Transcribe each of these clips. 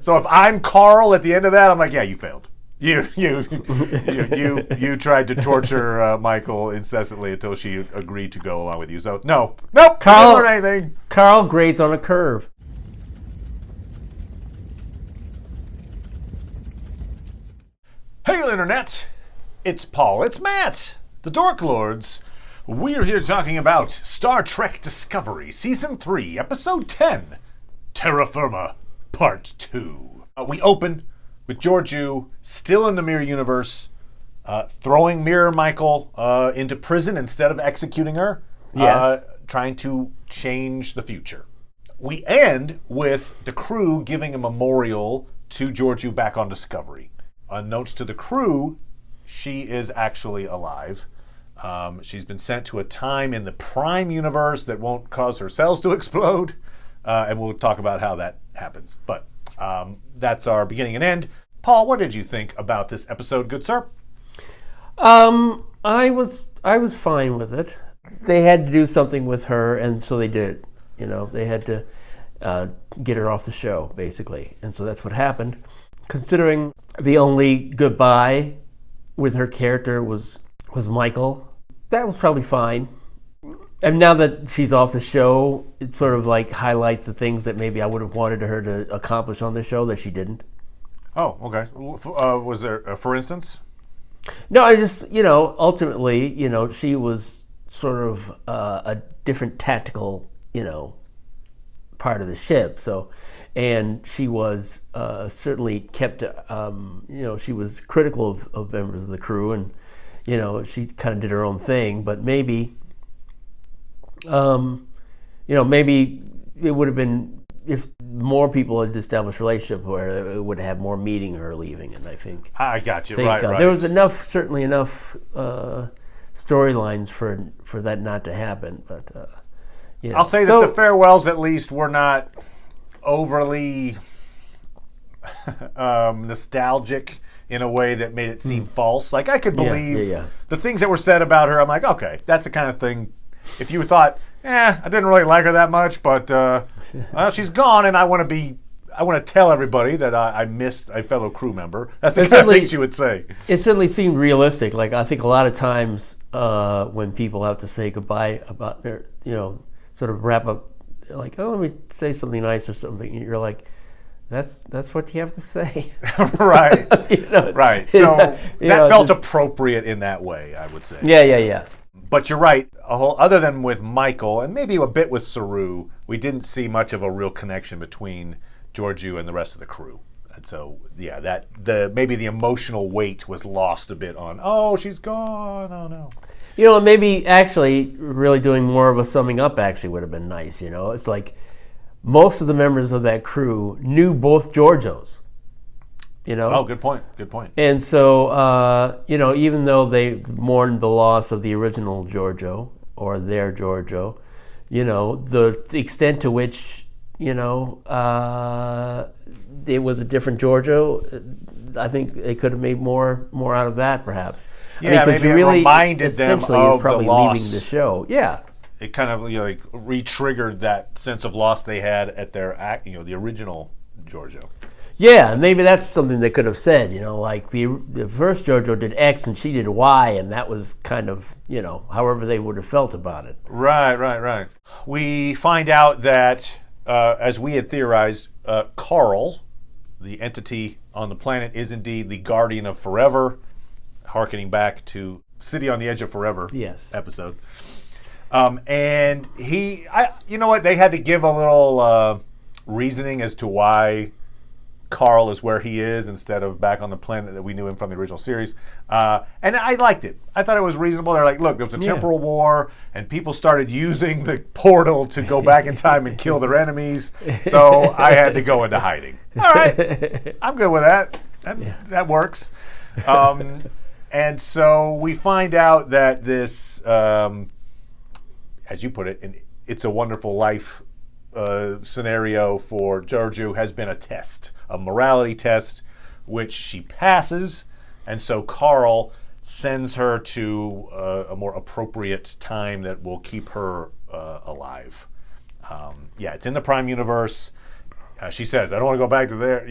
So if I'm Carl at the end of that, I'm like, yeah, you failed. You tried to torture Michael incessantly until she agreed to go along with you. So nope, Carl, didn't learn anything. Carl grades on a curve. Hey, Internet! It's Paul, it's Matt, the Dork Lords. We're here talking about Star Trek Discovery, Season 3, Episode 10, Terra Firma, Part 2. We open with Georgiou still in the Mirror Universe, throwing Mirror Michael into prison instead of executing her, Yes. trying to change the future. We end with the crew giving a memorial to Georgiou back on Discovery. Notes to the crew, she is actually alive. She's been sent to a time in the Prime Universe that won't cause her cells to explode, and we'll talk about how that happens. But that's our beginning and end. Paul, what did you think about this episode, good sir? I was fine with it. They had to do something with her, and so they did. You know, they had to get her off the show, basically, and so that's what happened. Considering the only goodbye with her character was Michael, that was probably fine. And now that she's off the show, it sort of like highlights the things that maybe I would have wanted her to accomplish on the show that she didn't. Oh, okay. Was there, for instance? No, I just, ultimately, she was sort of a different tactical, part of the ship. So, and she was certainly kept, she was critical of members of the crew, and, she kind of did her own thing, but maybe, maybe it would have been, if more people had established a relationship where it would have more meeting her leaving, and I think I got you, right. There was certainly enough storylines for that not to happen, but I'll say that the farewells at least were not overly nostalgic in a way that made it seem false. Like, I could believe the things that were said about her. I'm like, okay, that's the kind of thing. If you thought, I didn't really like her that much, but she's gone, and I want to tell everybody that I missed a fellow crew member. That's the kind of thing she would say. It certainly seemed realistic. Like, I think a lot of times when people have to say goodbye about their, sort of wrap up, like, oh, let me say something nice or something. You're like, that's what you have to say. Right. Right. So that felt appropriate in that way, I would say. Yeah. But you're right. Other than with Michael, and maybe a bit with Saru, we didn't see much of a real connection between Georgiou and the rest of the crew. And so, maybe the emotional weight was lost a bit on, oh, she's gone, oh no. Maybe actually really doing more of a summing up actually would have been nice. It's like most of the members of that crew knew both Georgious. Oh, good point. And so, even though they mourned the loss of the original Georgiou or their Georgiou, the extent to which, it was a different Georgiou, I think they could have made more out of that, perhaps. Yeah, maybe it reminded them of the loss. Leaving the show. Yeah. It kind of re-triggered that sense of loss they had at their the original Georgiou. Yeah, maybe that's something they could have said, like the first Georgiou did X and she did Y, and that was kind of, however they would have felt about it. Right. We find out that, as we had theorized, Carl, the entity on the planet, is indeed the guardian of forever, hearkening back to City on the Edge of Forever episode. And you know what, they had to give a little reasoning as to why Carl is where he is instead of back on the planet that we knew him from the original series. And I liked it. I thought it was reasonable. They're like, look, there was a temporal war, and people started using the portal to go back in time and kill their enemies, so I had to go into hiding. All right, I'm good with that. That works. And so we find out that this, as you put it, It's a Wonderful Life scenario for Georgiou has been a test, a morality test, which she passes, and so Carl sends her to a more appropriate time that will keep her alive. It's in the Prime Universe. she says, "I don't want to go back to there."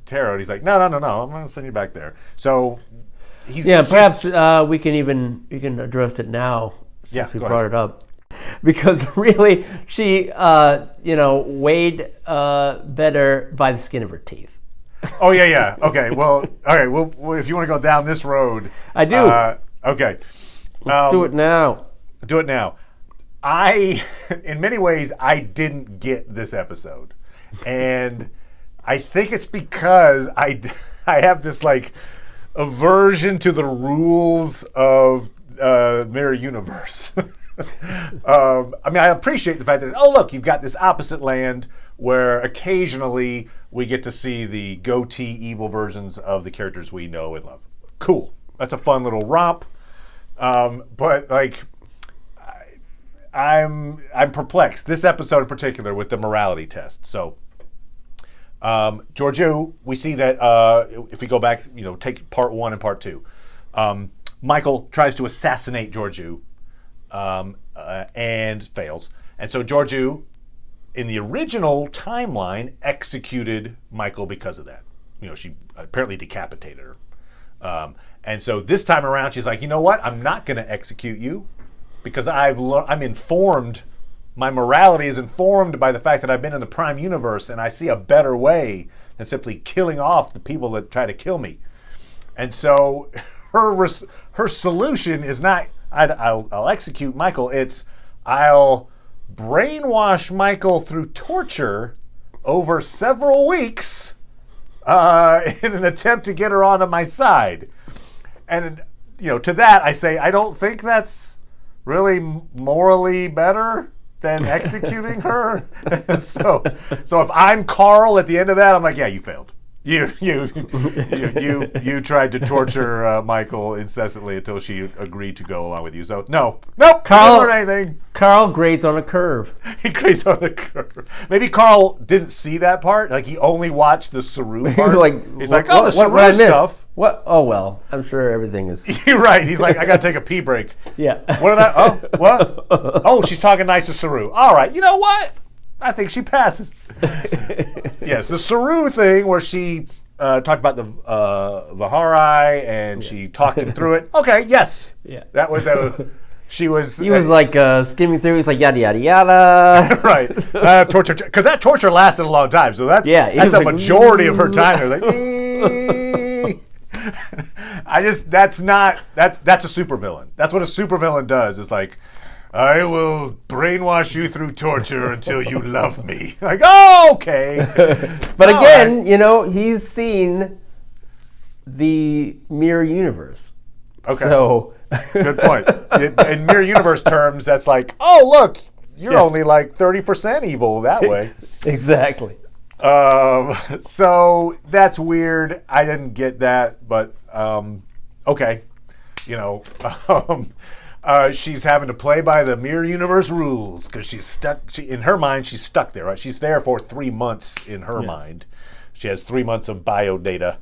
Terra. And he's like, "No. I'm going to send you back there." So perhaps we can address it now since we brought it up, because really she weighed better by the skin of her teeth. Oh yeah. Okay. Well, all right. Well, if you want to go down this road, I do. Okay. Do it now. Do it now. In many ways, I didn't get this episode, and I think it's because I have this like aversion to the rules of Mirror Universe. I appreciate the fact that look, you've got this opposite land where occasionally we get to see the goatee evil versions of the characters we know and love. Cool. That's a fun little romp. But like, I'm perplexed. This episode in particular with the morality test. So, Georgiou, we see that if we go back, take part 1 and part 2, Michael tries to assassinate Georgiou and fails. And so Georgiou, in the original timeline, executed Michael because of that. She apparently decapitated her. And so this time around, she's like, you know what? I'm not going to execute you because I'm informed. My morality is informed by the fact that I've been in the Prime Universe and I see a better way than simply killing off the people that try to kill me. And so her solution is not, I'll execute Michael. It's, I'll brainwash Michael through torture over several weeks in an attempt to get her onto my side. And, to that I say, I don't think that's really morally better than executing her. And so if I'm Carl at the end of that, I'm like, yeah, you failed. You tried to torture Michael incessantly until she agreed to go along with you. So nope, Carl, didn't learn anything. Carl grades on a curve. He grades on the curve. Maybe Carl didn't see that part. Like he only watched the Saru part. He's like, oh, the Saru stuff. What? Oh well, I'm sure everything is. You're right. He's like, I got to take a pee break. Yeah. What did I? Oh, what? Oh, she's talking nice to Saru. All right. You know what? I think she passes. Yes, the Saru thing where she talked about the Vihari and she talked him through it. Okay, yes. Yeah. That was she was. He was like skimming through. He's like yada yada yada. Right. Torture, because that torture lasted a long time. So that's a like, majority of her time. They're like. That's a supervillain. That's what a supervillain does. It's like, I will brainwash you through torture until you love me. Like, oh, okay. But again, he's seen the Mirror Universe. Okay. So good point. In Mirror Universe terms, that's like, oh, look, you're only like 30% evil that way. Exactly. So that's weird. I didn't get that, but okay. She's having to play by the Mirror Universe rules because she's stuck. In her mind, she's stuck there. Right? She's there for 3 months in her mind. She has 3 months of bio data.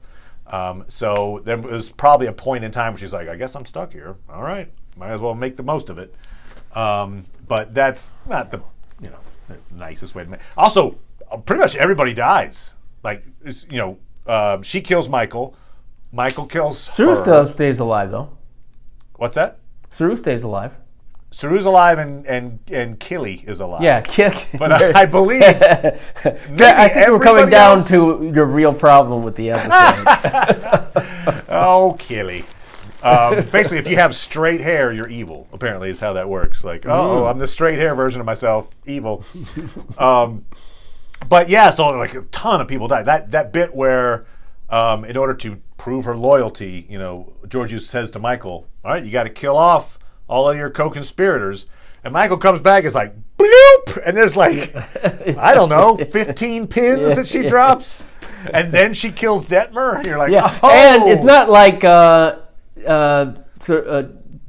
So there was probably a point in time where she's like, I guess I'm stuck here. All right. Might as well make the most of it. But that's not the nicest way to make. Also, pretty much everybody dies. Like, she kills Michael. Michael kills Saru her. still stays alive, though. What's that? Saru stays alive. Saru's alive and Killy is alive. Yeah, But I believe. I think we're coming down to your real problem with the episode. Oh, Killy. Basically, if you have straight hair, you're evil. Apparently, is how that works. Like, I'm the straight hair version of myself, evil. But yeah, so like a ton of people died. That bit where, in order to prove her loyalty, Georgiou says to Michael, "All right, you got to kill off all of your co-conspirators." And Michael comes back, is like, bloop! And there's like, I don't know, 15 pins that she drops. And then she kills Detmer. You're like, oh! And it's not like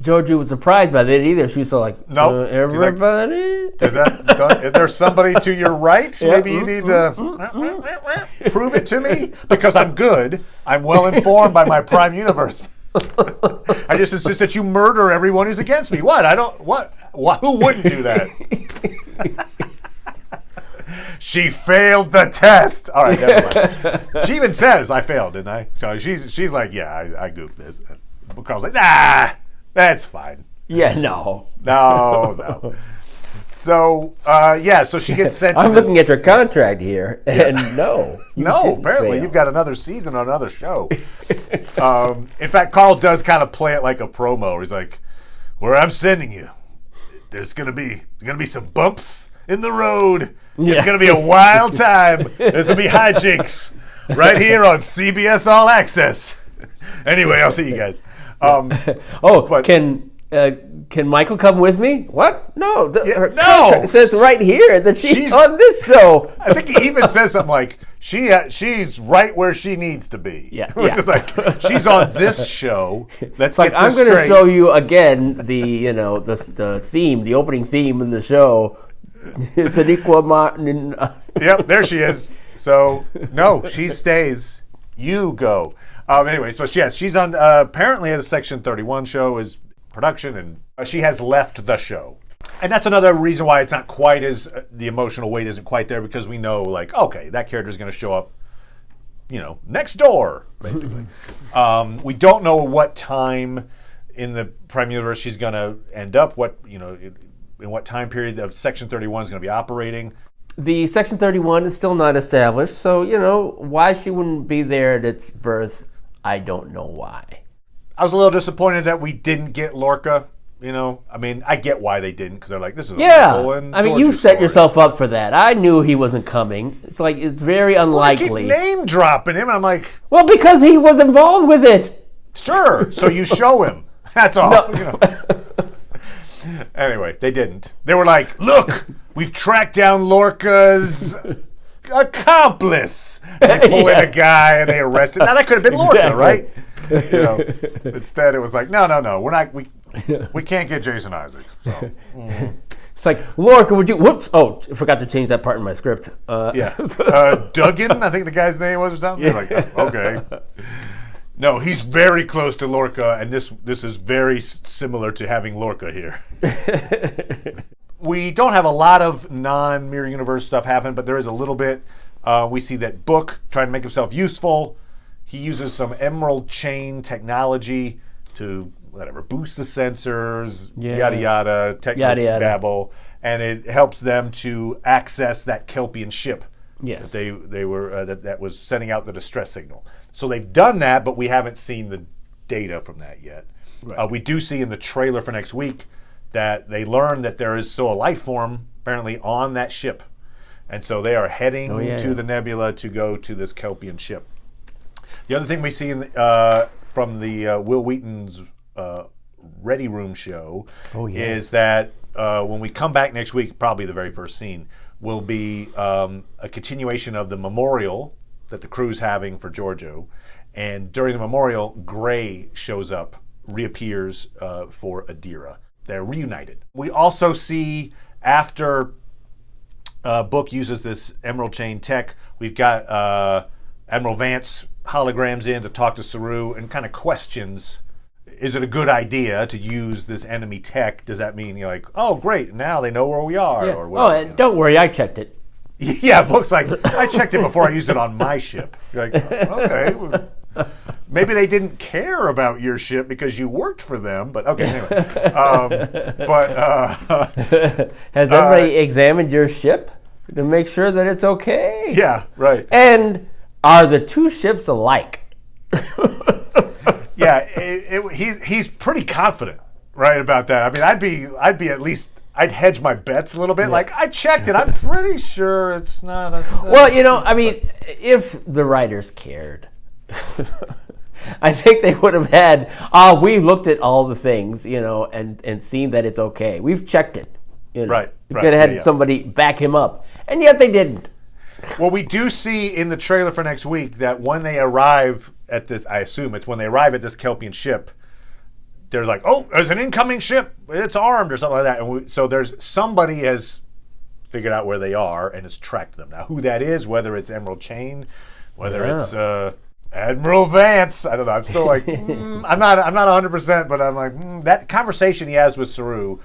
Georgiou was surprised by that either. She was so like, nope. Everybody? Is there somebody to your right? Maybe you need to prove it to me? Because I'm good. I'm well informed by my Prime Universe. I just insist that you murder everyone who's against me. What? Who wouldn't do that? She failed the test. All right, never mind. She even says, I failed, didn't I? So she's like, yeah, I goofed this. And Carl's like, nah, that's fine. Yeah, no. No. So, so she gets sent to I'm looking at her contract here, and no. No, apparently fail. you've got another season on another show. In fact, Carl does kind of play it like a promo. He's like, where I'm sending you, there's gonna be some bumps in the road. Yeah. It's gonna be a wild time. There's gonna be hijinks right here on CBS All Access. Anyway, I'll see you guys. Can Michael come with me? What? No. Her no. contract says right here that she's on this show. I think he even says something like she's right where she needs to be. Yeah, which is like she's on this show. Let's like get this I'm going to straight. show you again the theme, the opening theme in the show. Yep, there she is. So no, she stays. You go. Anyway, so yes, she's on. Apparently, the Section 31 show is production, and she has left the show. And that's another reason why it's not quite as the emotional weight isn't quite there, because we know, like, okay, that character is going to show up, next door, basically. We don't know what time in the Prime Universe she's going to end up. In what time period of Section 31 is going to be operating. The Section 31 is still not established, so why she wouldn't be there at its birth, I don't know why. I was a little disappointed that we didn't get Lorca. I mean, I get why they didn't, because they're like, this is I mean, you set yourself up for that. I knew he wasn't coming. It's very unlikely. Well, they keep name dropping him. I'm like, well, because he was involved with it. Sure. So you show him. That's all. No. Anyway, they didn't. They were like, look, we've tracked down Lorca's accomplice. And they pull in a guy and they arrest him. Now that could have been Lorca, right? Instead, it was like, no, we're not. We can't get Jason Isaacs. So. It's like, Lorca, would you? Whoops! Oh, I forgot to change that part in my script. Duggan, I think the guy's name was, or something. Yeah. Like, okay. No, he's very close to Lorca, and this is very similar to having Lorca here. We don't have a lot of non-Mirror Universe stuff happen, but there is a little bit. We see that Book trying to make himself useful. He uses some emerald chain technology to boost the sensors, yada yada, babble, and it helps them to access that Kelpian ship. Yes, that they were that was sending out the distress signal. So they've done that, but we haven't seen the data from that yet. Right. We do see in the trailer for next week that they learn that there is still a life form apparently on that ship, and so they are heading to the nebula to go to this Kelpian ship. The other thing we see from the Will Wheaton's Ready Room show is that when we come back next week, probably the very first scene will be a continuation of the memorial that the crew's having for Giorgio. And during the memorial, Gray shows up, reappears for Adira. They're reunited. We also see, after Book uses this Emerald Chain tech, we've got Admiral Vance holograms in to talk to Saru and kind of questions, is it a good idea to use this enemy tech? Does that mean you're like, oh, great, now they know where we are? Yeah. Or whatever, don't worry, I checked it. Yeah, Book's like, I checked it before I used it on my ship. You're like, okay, well, maybe they didn't care about your ship because you worked for them, but okay, anyway. Has everybody examined your ship to make sure that it's okay? Yeah, right. And are the two ships alike? Yeah, he's pretty confident, right, about that. I mean, I'd be at least, I'd hedge my bets a little bit. Yeah. Like, I checked it. I'm pretty sure it's not a... Well, I mean, if the writers cared, I think they would have had, we looked at all the things, and seen that it's okay. We've checked it. Right. We could have had somebody back him up. And yet they didn't. Well, we do see in the trailer for next week that when they arrive at this, I assume it's when they arrive at this Kelpian ship, they're like, oh, there's an incoming ship. It's armed or something like that. And so there's somebody has figured out where they are and has tracked them. Now, who that is, whether it's Emerald Chain, whether it's Admiral Vance, I don't know. I'm still like, I'm not 100%, but I'm like, that conversation he has with Saru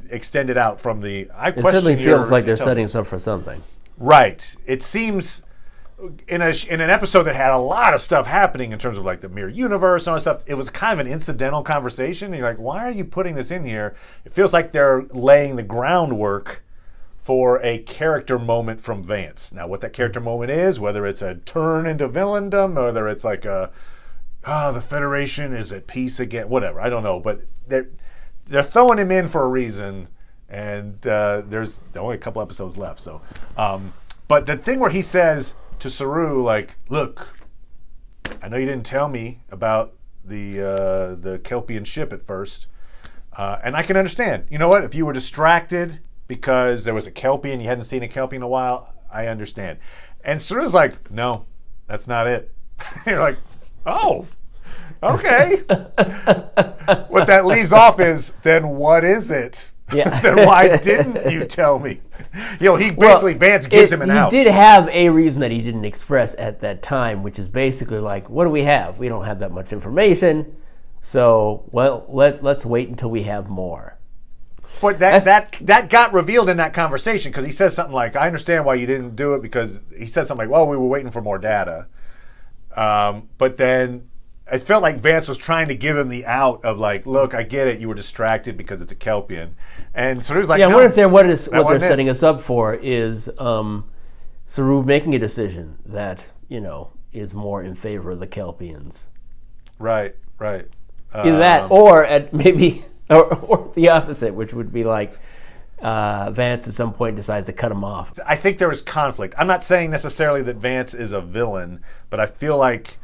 extended out from the, I it question certainly feels like they're setting us up for something. Right. It seems in an episode that had a lot of stuff happening in terms of like the mirror universe and all that stuff, it was kind of an incidental conversation. And you're like, why are you putting this in here? It feels like they're laying the groundwork for a character moment from Vance. Now, what that character moment is, whether it's a turn into villaindom, whether it's like the Federation is at peace again, whatever, I don't know. But they're throwing him in for a reason, and there's only a couple episodes left. So, but the thing where he says to Saru, like, look, I know you didn't tell me about the Kelpian ship at first, and I can understand. You know what? If you were distracted because there was a Kelpie and you hadn't seen a Kelpie in a while, I understand. And Saru's like, no, that's not it. You're like, oh, okay. What that leaves off is, then what is it? Yeah. Then why didn't you tell me? He basically, Vance gives him an out. He did have a reason that he didn't express at that time, which is basically like, what do we have? We don't have that much information, so let's wait until we have more. But that got revealed in that conversation, because he says something like, I understand why you didn't do it, because he said something like, well, we were waiting for more data. But then it felt like Vance was trying to give him the out of like, look, I get it, you were distracted because it's a Kelpian. And Saru's like, yeah, I no, wonder if what they're setting us up for is Saru making a decision that, is more in favor of the Kelpians. Right. Either that or maybe or the opposite, which would be like Vance at some point decides to cut him off. I think there is conflict. I'm not saying necessarily that Vance is a villain, but I feel like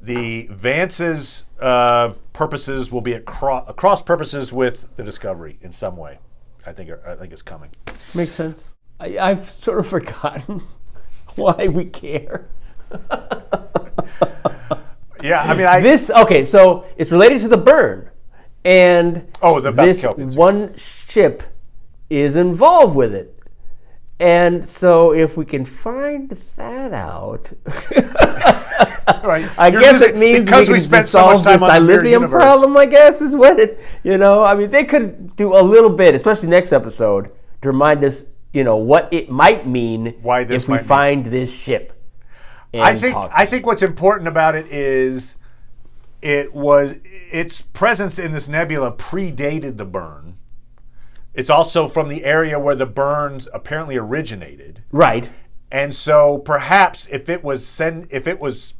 the Vance's purposes will be at cross purposes with the Discovery in some way. I think it's coming. Makes sense. I've sort of forgotten why we care. Yeah, I mean, okay, so it's related to the burn, and this one ship is involved with it. And so if we can find that out, right. I guess it means because we spent so much time on the dilithium problem, I guess, is what it, I mean, they could do a little bit, especially next episode, to remind us, what it might mean if we find this ship. I think what's important about it is its presence in this nebula predated the burn. It's also from the area where the burns apparently originated. Right. And so perhaps if it was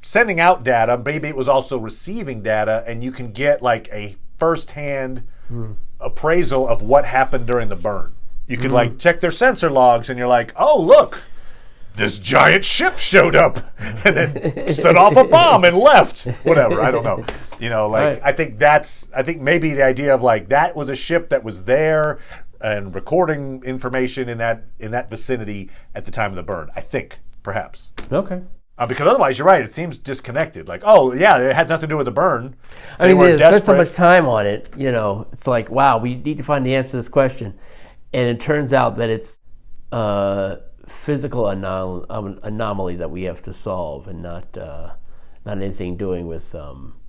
sending out data, maybe it was also receiving data, and you can get like a firsthand appraisal of what happened during the burn. You can like check their sensor logs, and you're like, oh, look, this giant ship showed up and then set off a bomb and left. Whatever, I don't know. Right. I think maybe the idea of like that was a ship that was there and recording information in that vicinity at the time of the burn. I think, perhaps. Okay. Because otherwise, you're right. It seems disconnected. Like, oh yeah, it has nothing to do with the burn. I mean, they spent so much time on it. It's like, wow, we need to find the answer to this question, and it turns out that it's physical anomaly that we have to solve, and not anything doing with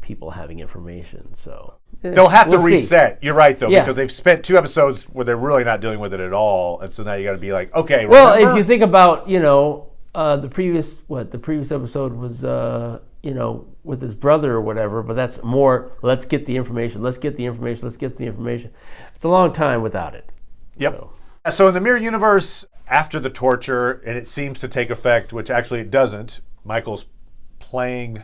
people having information. So they'll have to reset. See. You're right, though, because they've spent 2 episodes where they're really not dealing with it at all, and so now you got to be like, okay. Well, if you think about the previous episode was with his brother or whatever, but that's more. Let's get the information. Let's get the information. Let's get the information. It's a long time without it. Yep. So in the mirror universe, after the torture, and it seems to take effect, which actually it doesn't. Michael's playing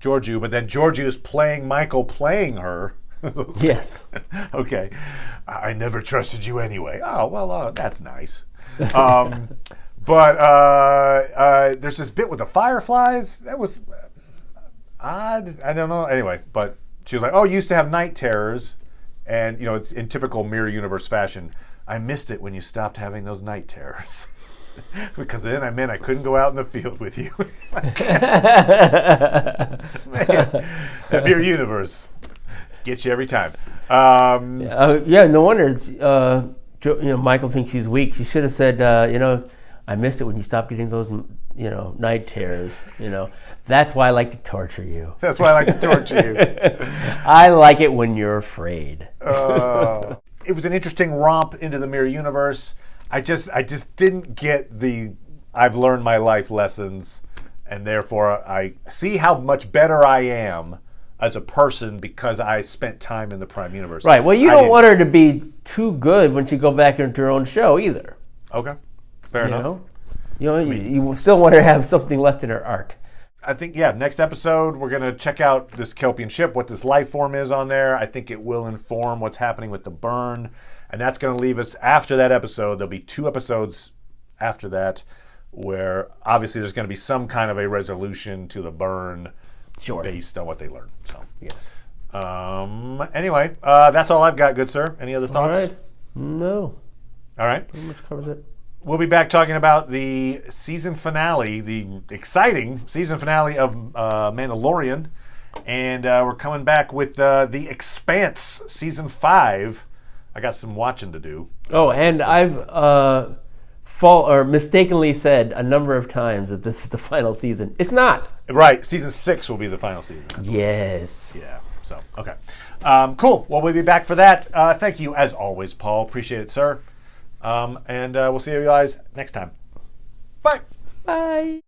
Georgiou, but then Georgiou's playing Michael playing her. Yes. Okay. I never trusted you anyway. Oh, well, that's nice. But there's this bit with the fireflies. That was odd. I don't know. Anyway, but she was like, oh, you used to have night terrors. And, it's in typical mirror universe fashion. I missed it when you stopped having those night terrors. Because then I meant I couldn't go out in the field with you. Man, that mirror universe gets you every time. No wonder it's, Michael thinks she's weak. She should have said, I missed it when you stopped getting those, night terrors. That's why I like to torture you. That's why I like to torture you. I like it when you're afraid. It was an interesting romp into the mirror universe. I just didn't get the I've learned my life lessons, and therefore I see how much better I am as a person because I spent time in the Prime Universe. Right. Well, you don't want her to be too good when she go back into her own show either. Okay. Fair enough. You still want her to have something left in her arc. I think, next episode we're going to check out this Kelpian ship, what this life form is on there. I think it will inform what's happening with the burn. And that's going to leave us, after that episode, there'll be 2 episodes after that where obviously there's going to be some kind of a resolution to the burn based on what they learned. So, anyway, that's all I've got, good sir. Any other thoughts? All right. No. All right. Pretty much covers it. We'll be back talking about the season finale, the exciting season finale of Mandalorian. And we're coming back with The Expanse, season 5. I got some watching to do. Oh, and I've mistakenly said a number of times that this is the final season. It's not. Right. Season 6 will be the final season. Yes. Yeah. So, okay. Cool. Well, we'll be back for that. Thank you, as always, Paul. Appreciate it, sir. And we'll see you guys next time. Bye. Bye.